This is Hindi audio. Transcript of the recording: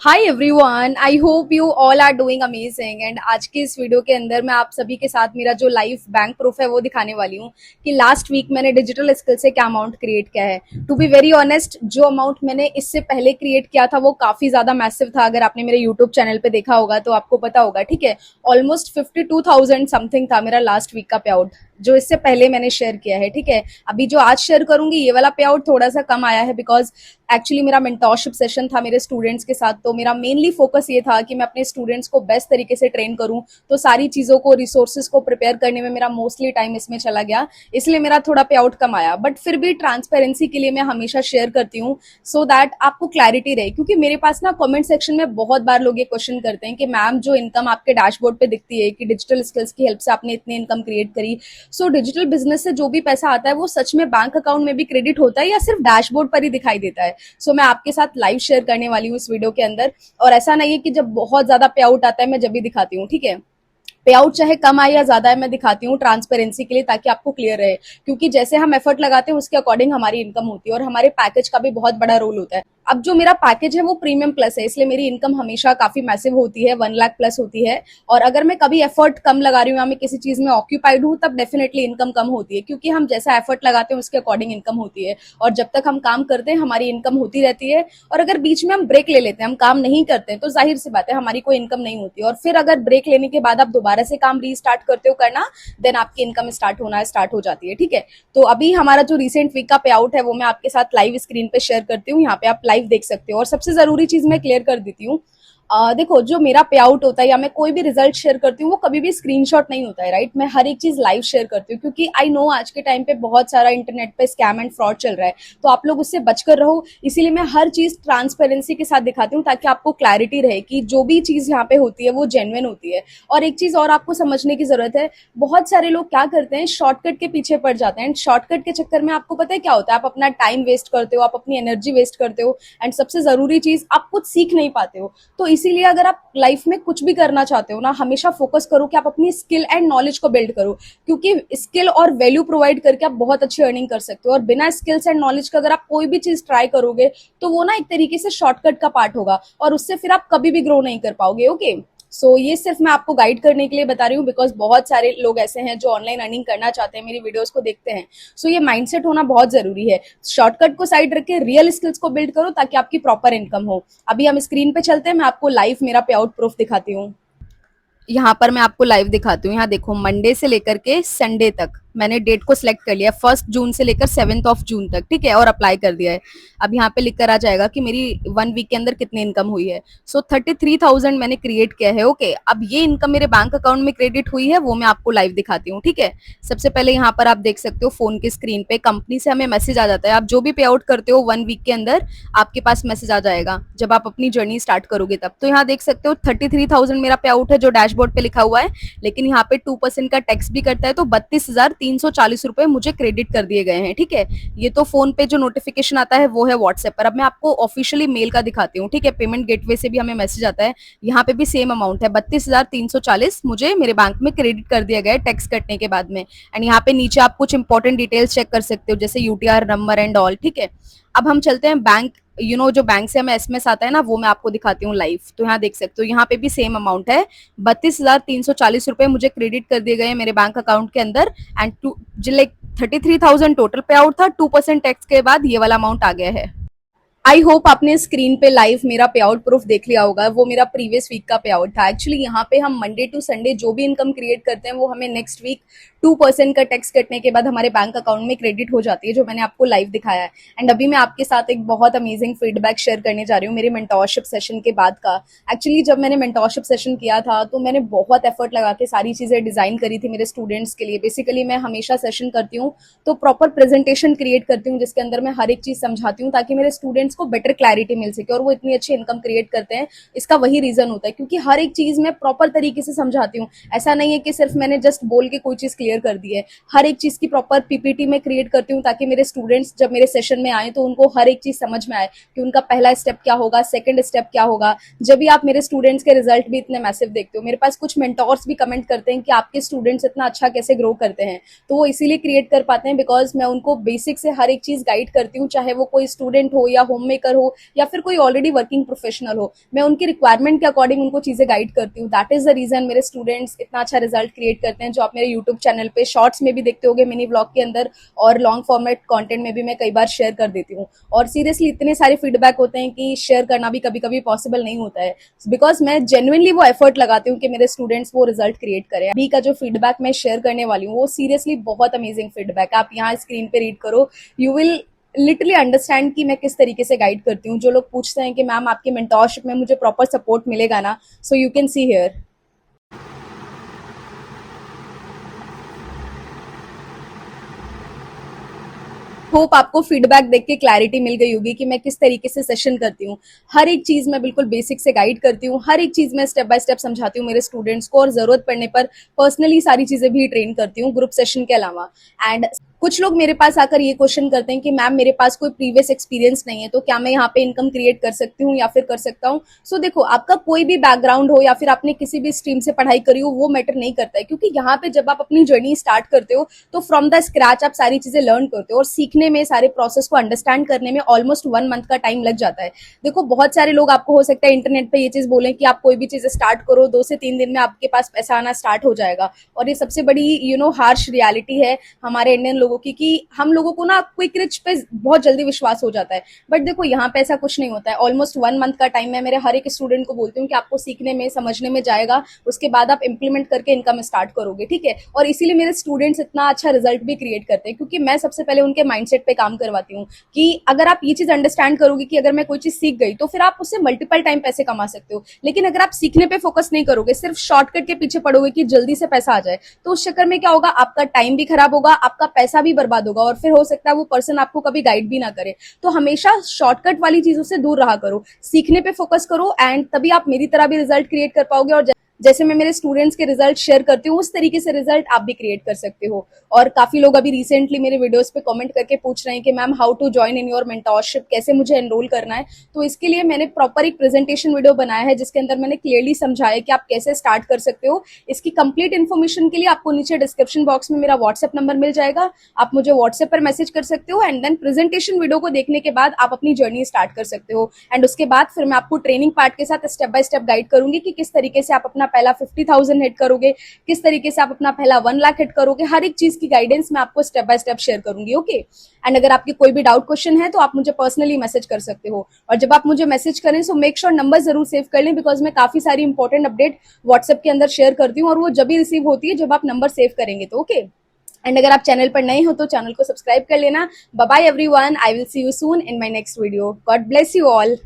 Hi everyone, I hope you all are doing amazing. And आज की इस वीडियो के अंदर मैं आप सभी के साथ मेरा जो लाइव बैंक प्रूफ है वो दिखाने वाली हूँ कि लास्ट वीक मैंने डिजिटल स्किल से क्या अमाउंट क्रिएट किया है। टू बी वेरी ऑनेस्ट, जो अमाउंट मैंने इससे पहले क्रिएट किया था वो काफी ज्यादा मैसिव था। अगर आपने मेरे यूट्यूब चैनल पे देखा होगा तो आपको पता होगा, ठीक है। ऑलमोस्ट 52,000 समथिंग था मेरा लास्ट वीक का पे आउट, जो इससे पहले मैंने शेयर किया है, ठीक है। अभी जो आज शेयर करूंगी ये वाला पे आउट थोड़ा सा कम आया है, बिकॉज एक्चुअली मेरा मेंटोरशिप सेशन था मेरे स्टूडेंट्स के साथ। तो मेरा मेनली फोकस ये था कि मैं अपने स्टूडेंट्स को बेस्ट तरीके से ट्रेन करूं, तो सारी चीजों को, रिसोर्सेज को प्रिपेयर करने में मेरा मोस्टली टाइम इसमें चला गया, इसलिए मेरा थोड़ा पे आउट कम आया। बट फिर भी ट्रांसपेरेंसी के लिए मैं हमेशा शेयर करती हूँ, सो दैट आपको क्लैरिटी रहे। क्योंकि मेरे पास ना कमेंट सेक्शन में बहुत बार लोग ये क्वेश्चन करते हैं कि मैम, जो इनकम आपके डैशबोर्ड पे दिखती है कि डिजिटल स्किल्स की हेल्प से आपने इतनी इनकम क्रिएट करी, सो डिजिटल बिजनेस से जो भी पैसा आता है वो सच में बैंक अकाउंट में भी क्रेडिट होता है या सिर्फ डैशबोर्ड पर ही दिखाई देता है? सो मैं आपके साथ लाइव शेयर करने वाली हूँ इस वीडियो के अंदर। और ऐसा नहीं है कि जब बहुत ज्यादा पे आउट आता है मैं जब भी दिखाती हूँ, ठीक है। पे आउट चाहे कम आए या ज्यादा है, मैं दिखाती हूँ ट्रांसपेरेंसी के लिए, ताकि आपको क्लियर रहे। क्योंकि जैसे हम एफर्ट लगाते हैं उसके अकॉर्डिंग हमारी इनकम होती है, और हमारे पैकेज का भी बहुत बड़ा रोल होता है। अब जो मेरा पैकेज है वो प्रीमियम प्लस है, इसलिए मेरी इनकम हमेशा काफी मैसिव होती है, 1 लाख प्लस होती है। और अगर मैं कभी एफर्ट कम लगा रही हूँ या मैं किसी चीज में ऑक्यूपाइड हूँ, तब डेफिनेटली इनकम कम होती है, क्योंकि हम जैसा एफर्ट लगाते हैं उसके अकॉर्डिंग इनकम होती है। और जब तक हम काम करते हैं हमारी इनकम होती रहती है। और अगर बीच में हम ब्रेक ले लेते हैं, हम काम नहीं करते हैं, तो जाहिर सी बात है हमारी कोई इनकम नहीं होती। और फिर अगर ब्रेक लेने के बाद आप दोबारा से काम रीस्टार्ट करते हो करना, देन आपकी इनकम स्टार्ट हो जाती है, ठीक है। तो अभी हमारा जो रिसेंट वीक का पे आउट है वो मैं आपके साथ लाइव स्क्रीन पे शेयर करती हूँ, यहाँ पे आप लाइव देख सकते हो। और सबसे जरूरी चीज मैं क्लियर कर देती हूँ, देखो, जो मेरा पे आउट होता है या मैं कोई भी रिजल्ट शेयर करती हूँ वो कभी भी स्क्रीनशॉट नहीं होता है, राइट। मैं हर एक चीज लाइव शेयर करती हूँ, क्योंकि आई नो आज के टाइम पे बहुत सारा इंटरनेट पे स्कैम एंड फ्रॉड चल रहा है, तो आप लोग उससे बचकर रहो। इसीलिए मैं हर चीज ट्रांसपेरेंसी के साथ दिखाती हूँ, ताकि आपको क्लैरिटी रहे कि जो भी चीज यहाँ पे होती है वो जेन्युइन होती है। और एक चीज और आपको समझने की जरूरत है, बहुत सारे लोग क्या करते हैं, शॉर्टकट के पीछे पड़ जाते हैं। शॉर्टकट के चक्कर में आपको पता है क्या होता है, आप अपना टाइम वेस्ट करते हो, आप अपनी एनर्जी वेस्ट करते हो, एंड सबसे जरूरी चीज, आप कुछ सीख नहीं पाते हो। तो इसीलिए अगर आप लाइफ में कुछ भी करना चाहते हो ना, हमेशा फोकस करो कि आप अपनी स्किल एंड नॉलेज को बिल्ड करो, क्योंकि स्किल और वैल्यू प्रोवाइड करके आप बहुत अच्छी अर्निंग कर सकते हो। और बिना स्किल्स एंड नॉलेज का अगर आप कोई भी चीज ट्राई करोगे तो वो ना एक तरीके से शॉर्टकट का पार्ट होगा, और उससे फिर आप कभी भी ग्रो नहीं कर पाओगे। ओके, सो ये सिर्फ मैं आपको गाइड करने के लिए बता रही हूँ, बिकॉज बहुत सारे लोग ऐसे हैं जो ऑनलाइन अर्निंग करना चाहते हैं, मेरी वीडियोस को देखते हैं। सो ये माइंडसेट होना बहुत जरूरी है। शॉर्टकट को साइड रख के रियल स्किल्स को बिल्ड करो, ताकि आपकी प्रॉपर इनकम हो। अभी हम स्क्रीन पे चलते हैं, मैं आपको लाइव मेरा पे आउट प्रूफ दिखाती हूँ। यहाँ पर मैं आपको लाइव दिखाती हूँ। यहाँ देखो, मंडे से लेकर के संडे तक मैंने डेट को सिलेक्ट कर लिया, 1 जून से लेकर 7 जून तक, ठीक है, और अप्लाई कर दिया है। अब यहाँ पे लिख कर आ जाएगा कि मेरी 1 वीक के अंदर कितनी इनकम हुई है। सो 33,000 मैंने क्रिएट किया है। ओके, अब ये इनकम मेरे बैंक अकाउंट में क्रेडिट हुई है, वो मैं आपको लाइव दिखाती हूँ, ठीक है। सबसे पहले यहाँ पर आप देख सकते हो फोन की स्क्रीन पे कंपनी से हमें मैसेज आ जाता है। आप जो भी पे आउट करते हो 1 वीक के अंदर आपके पास मैसेज आ जाएगा जब आप अपनी जर्नी स्टार्ट करोगे तब। तो यहाँ देख सकते हो 33,000 मेरा पे आउट है जो डैशबोर्ड पे लिखा हुआ है, लेकिन यहाँ पे 2% का टैक्स भी करता है, तो 32,340 रुपए मुझे क्रेडिट कर दिए गए हैं, ठीक है। ये तो फोन पे जो नोटिफिकेशन आता है वो है व्हाट्सएप पर। अब मैं आपको ऑफिशियली मेल का दिखाती हूँ, ठीक है। पेमेंट गेटवे से भी हमें मैसेज आता है, यहाँ पे भी सेम अमाउंट है, 32,340 मुझे मेरे बैंक में क्रेडिट कर दिया गया है टैक्स कटने के बाद में। एंड यहाँ पे नीचे आप कुछ इंपॉर्टेंट डिटेल्स चेक कर सकते हो, जैसे यूटीआर नंबर एंड ऑल, ठीक है। अब हम चलते हैं बैंक, जो बैंक से हमें एसएमएस आता है ना, वो मैं आपको दिखाती हूँ लाइव। तो यहाँ देख सकते हो, यहाँ पे भी सेम अमाउंट है, 32,340 रुपए मुझे क्रेडिट कर दिए गए मेरे बैंक अकाउंट के अंदर। एंड लाइक 33,000 टोटल पे आउट था, 2% टैक्स के बाद ये वाला अमाउंट आ गया है। आई होप आपने स्क्रीन पे लाइव मेरा पे आउट प्रूफ देख लिया होगा, वो मेरा प्रीवियस वीक का पे आउट था। एक्चुअली यहाँ पे हम मंडे टू संडे जो भी इनकम क्रिएट करते हैं वो हमें नेक्स्ट वीक 2% का टैक्स कटने के बाद हमारे बैंक अकाउंट में क्रेडिट हो जाती है, जो मैंने आपको लाइव दिखाया है। एंड अभी मैं आपके साथ एक बहुत अमेजिंग फीडबैक शेयर करने जा रही हूँ मेरे मेंटोरशिप सेशन के बाद का। एक्चुअली जब मैंने मेंटोरशिप सेशन किया था तो मैंने बहुत एफर्ट लगा के सारी चीजें डिजाइन करी थी मेरे स्टूडेंट्स के लिए। बेसिकली मैं हमेशा सेशन करती हूँ तो प्रॉपर प्रेजेंटेशन क्रिएट करती हूँ, जिसके अंदर मैं हर एक चीज समझाती हूँ, ताकि मेरे स्टूडेंट्स को बेटर क्लैरिटी मिल सके। और वो इतनी अच्छी इनकम क्रिएट करते हैं, इसका वही रीजन होता है, क्योंकि हर एक चीज मैं प्रॉपर तरीके से समझाती हूँ। ऐसा नहीं है कि सिर्फ मैंने जस्ट बोल के कोई चीज क्लियर कर दी है, हर एक चीज की प्रॉपर पीपीटी में क्रिएट करती हूँ, ताकि मेरे स्टूडेंट्स जब मेरे सेशन में आए तो उनको हर एक चीज समझ में आए कि उनका पहला स्टेप क्या होगा, सेकंड स्टेप क्या होगा। जब भी आप मेरे स्टूडेंट्स के रिजल्ट भी इतने मैसिव देखते हो, मेरे पास कुछ मेंटोर्स भी कमेंट करते हैं कि आपके स्टूडेंट्स इतना अच्छा कैसे ग्रो करते हैं, तो वो इसीलिए क्रिएट कर पाते हैं बिकॉज मैं उनको बेसिक से हर एक चीज गाइड करती हूँ, चाहे वो कोई स्टूडेंट हो या हो होम मेकर हो या फिर कोई ऑलरेडी वर्किंग प्रोफेशनल हो, मैं उनकी रिक्वायरमेंट के अकॉर्डिंग उनको चीजें गाइड करती हूँ. दैट इज द रीजन मेरे स्टूडेंट्स इतना अच्छा रिजल्ट क्रिएट करते हैं, जो आप मेरे यूट्यूब चैनल पे शॉर्ट्स में भी देखते होगे, मिनी ब्लॉग के अंदर, और लॉन्ग फॉर्मेट कंटेंट में भी मैं कई बार शेयर कर देती हूँ. और सीरियसली इतने सारे फीडबैक होते हैं कि शेयर करना भी कभी कभी पॉसिबल नहीं होता है, बिकॉज मैं जेन्युइनली वो एफर्ट लगाती हूँ कि मेरे स्टूडेंट्स वो रिजल्ट क्रिएट करें. अभी का जो फीडबैक मैं शेयर करने वाली हूँ वो सीरियसली बहुत अमेजिंग फीडबैक है. आप यहाँ स्क्रीन पे रीड करो, यू विल लिटरली अंडरस्टैंड कि मैं किस तरीके से गाइड करती हूँ. जो लोग पूछते हैं कि मैम आपकी मेंटोरशिप में मुझे प्रॉपर सपोर्ट मिलेगा ना, so you can see here. Hope आपको फीडबैक देख के क्लैरिटी मिल गई होगी कि मैं किस तरीके से सेशन करती हूँ. हर एक चीज मैं बिल्कुल बेसिक से गाइड करती हूँ, हर एक चीज मैं स्टेप बाय स्टेप समझाती हूँ मेरे स्टूडेंट्स को, और जरूरत पड़ने पर पर्सनली सारी चीजें भी ट्रेन करती हूँ ग्रुप सेशन के अलावा. एंड कुछ लोग मेरे पास आकर ये क्वेश्चन करते हैं कि मैम मेरे पास कोई प्रीवियस एक्सपीरियंस नहीं है, तो क्या मैं यहाँ पे इनकम क्रिएट कर सकती हूँ या फिर कर सकता हूँ. सो देखो, आपका कोई भी बैकग्राउंड हो या फिर आपने किसी भी स्ट्रीम से पढ़ाई करी हो, वो मैटर नहीं करता है, क्योंकि यहाँ पे जब आप अपनी जर्नी स्टार्ट करते हो तो फ्रॉम द स्क्रैच आप सारी चीजें लर्न करते हो, और सीखने में, सारे प्रोसेस को अंडरस्टैंड करने में ऑलमोस्ट 1 मंथ का टाइम लग जाता है. देखो, बहुत सारे लोग आपको हो सकता है इंटरनेट पे ये चीज बोलें कि आप कोई भी चीज स्टार्ट करो, 2 से 3 दिन में आपके पास पैसा आना स्टार्ट हो जाएगा, और ये सबसे बड़ी हार्श रियलिटी है हमारे इंडियन लोगों की, कि हम लोगों को ना क्विक रिच पे बहुत जल्दी विश्वास हो जाता है. बट देखो, यहाँ पे ऐसा कुछ नहीं होता है. ऑलमोस्ट 1 मंथ का टाइम मैं मेरे हर एक स्टूडेंट को बोलती हूँ कि आपको सीखने में, समझने में जाएगा, उसके बाद आप इंप्लीमेंट करके इनकम स्टार्ट करोगे. ठीक है. और इसीलिए मेरे स्टूडेंट्स इतना अच्छा रिजल्ट भी क्रिएट करते हैं, क्योंकि मैं सबसे पहले उनके माइंडसेट पे काम करवाती हूँ कि अगर आप ये चीज अंडरस्टैंड करोगे कि अगर मैं कोई चीज सीख गई तो फिर आप उससे मल्टीपल टाइम पैसे कमा सकते हो. लेकिन अगर आप सीखने पे फोकस नहीं करोगे, सिर्फ शॉर्टकट के पीछे पड़ोगे कि जल्दी से पैसा आ जाए, तो उस चक्कर में क्या होगा, आपका टाइम भी खराब होगा, आपका पैसा भी बर्बाद होगा, और फिर हो सकता है वो पर्सन आपको कभी गाइड भी ना करे. तो हमेशा शॉर्टकट वाली चीजों से दूर रहा करो, सीखने पे फोकस करो, एंड तभी आप मेरी तरह भी रिजल्ट क्रिएट कर पाओगे. और जैसे मैं मेरे स्टूडेंट्स के रिजल्ट शेयर करती हूँ, उस तरीके से रिजल्ट आप भी क्रिएट कर सकते हो. और काफी लोग अभी रिसेंटली मेरे वीडियोस पे कमेंट करके पूछ रहे हैं कि ma'am how to join in your mentorship, कैसे मुझे एनरोल करना है. तो इसके लिए मैंने प्रॉपर एक प्रेजेंटेशन वीडियो बनाया है, जिसके अंदर मैंने क्लियरली समझाया कि आप कैसे स्टार्ट कर सकते हो. इसकी कंप्लीट इन्फॉर्मेशन के लिए आपको नीचे डिस्क्रिप्शन बॉक्स में मेरा व्हाट्सएप नंबर मिल जाएगा, आप मुझे व्हाट्सएप पर मैसेज कर सकते हो. एंड देन प्रेजेंटेशन वीडियो को देखने के बाद आप अपनी जर्नी स्टार्ट कर सकते हो. एंड उसके बाद फिर मैं आपको ट्रेनिंग पार्ट के साथ स्टेप बाय स्टेप गाइड करूंगी कि किस तरीके से आप अपना पहला 50,000 हिट करोगे, किस तरीके से आप अपना पहला 1 लाख हिट करोगे. हर एक चीज की गाइडेंस मैं आपको स्टेप बाय स्टेप शेयर करूंगी. ओके. एंड अगर आपकी कोई भी डाउट क्वेश्चन है तो आप मुझे पर्सनली मैसेज कर सकते हो. और जब आप मुझे मैसेज करें सो मेक श्योर नंबर जरूर सेव कर लें, बिकॉज मैं काफी सारी इंपॉर्टेंट अपडेट व्हाट्सएप के अंदर शेयर करती हूँ, और वो जब भी रिसीव होती है जब आप नंबर सेव करेंगे तो. ओके. एंड अगर आप चैनल पर नए हो तो चैनल को सब्सक्राइब कर लेना. Bye bye everyone, I will see you soon in my next video. God bless you all.